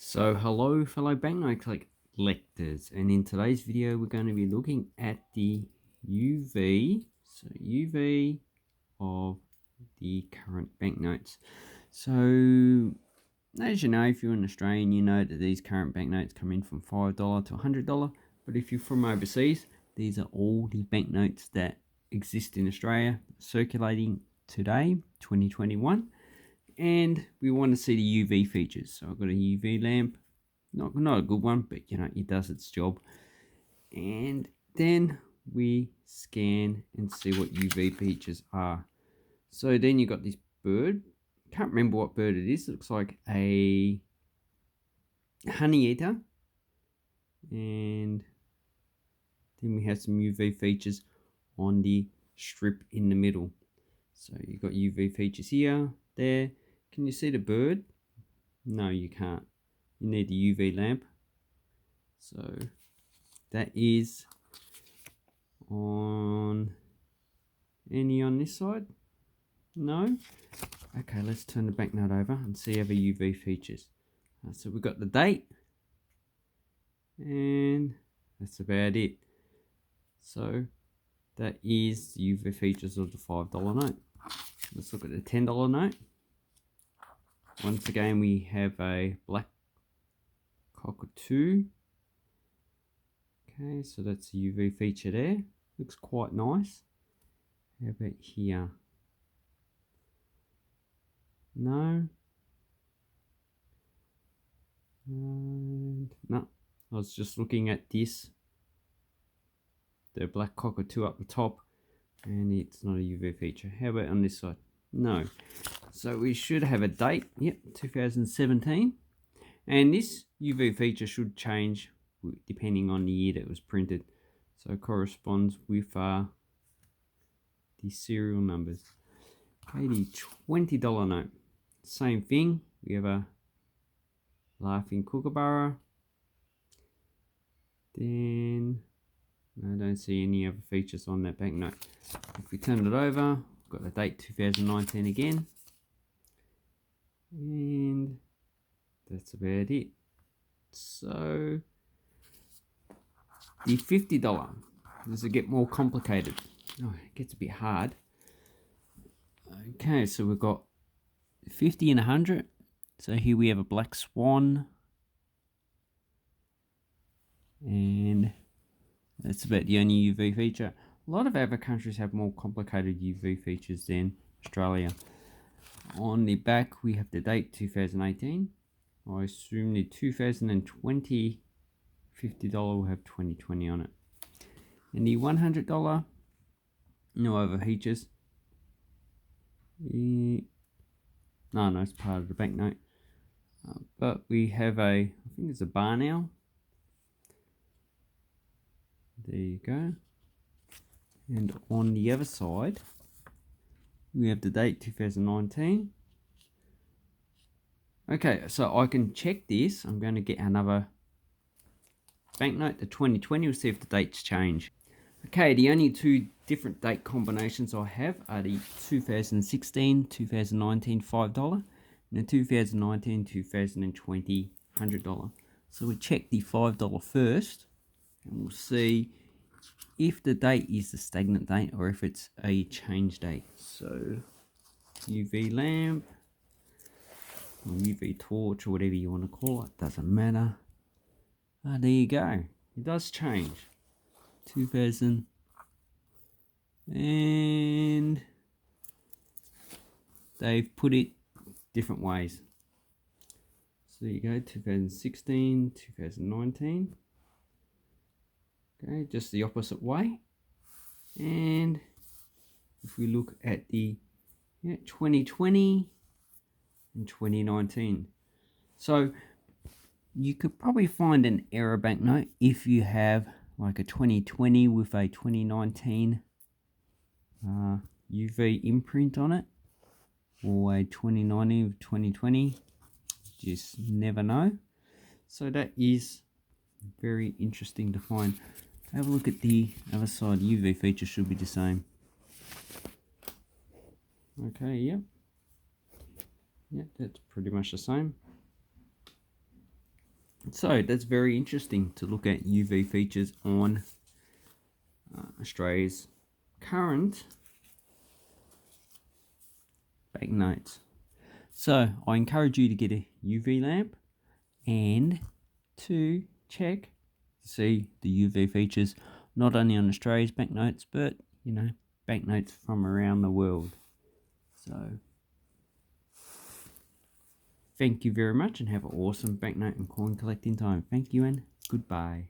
So hello fellow banknote collectors, and in today's video we're going to be looking at the UV, of the current banknotes. So as you know, if you're an Australian, you know that these current banknotes come in from $5 to $100, but if you're from overseas, these are all the banknotes that exist in Australia circulating today, 2021. And we want to see the UV features. So I've got a UV lamp, not a good one, but you know, it does its job. And then we scan and see what UV features are. So then you got this bird. Can't remember what bird it is. It looks like a honey eater. And then we have some UV features on the strip in the middle. So you got UV features here, there. Can you see the bird? No, you can't. You need the UV lamp. So that is on on this side. No. Okay, let's turn the banknote over and see other UV features. So we've got the date, and that's about it. So that is the UV features of the $5 note. Let's look at the $10 note. Once again, we have a black cockatoo. Okay, so that's the UV feature there. Looks quite nice. How about here? No. And no. I was just looking at this. The black cockatoo up the top. And it's not a UV feature. How about on this side? No. So we should have a date. Yep, 2017. And this UV feature should change depending on the year that it was printed. So it corresponds with the serial numbers. Okay, the $20 note. Same thing. We have a laughing kookaburra. Then I don't see any other features on that banknote. If we turn it over, we've got the date 2019 again. And that's about it. So the $50, does it get more complicated? Oh, it gets a bit hard. Okay, so we've got 50 and 100. So here we have a black swan. And that's about the only UV feature. A lot of other countries have more complicated UV features than Australia. On the back, we have the date 2018. I assume the 2020 $50 will have 2020 on it. And the $100, no other features. No, it's part of the banknote. But we have I think it's a barn owl. There you go. And on the other side, we have the date 2019. Okay, so I can check this. I'm going to get another banknote, the 2020. We'll see if the dates change. Okay, the only two different date combinations I have are the 2016, 2019 $5 and the 2019, 2020 $100. So we check the $5 first, and we'll see if the date is the stagnant date or if it's a change date. So UV lamp, or UV torch, or whatever you want to call it, doesn't matter. There you go. It does change. 2000, and they've put it different ways. So there you go, 2016, 2019. Okay, just the opposite way. And if we look at the 2020 and 2019. So you could probably find an error banknote if you have like a 2020 with a 2019 UV imprint on it, or a 2019 with 2020. Just never know. So that is very interesting to find. Have a look at the other side. UV feature should be the same. Okay, yep. Yep, that's pretty much the same. So that's very interesting to look at UV features on Australia's current banknotes. So I encourage you to get a UV lamp and to check to see the UV features not only on Australia's banknotes, but banknotes from around the world. So thank you very much and have an awesome banknote and coin collecting time. Thank you and goodbye.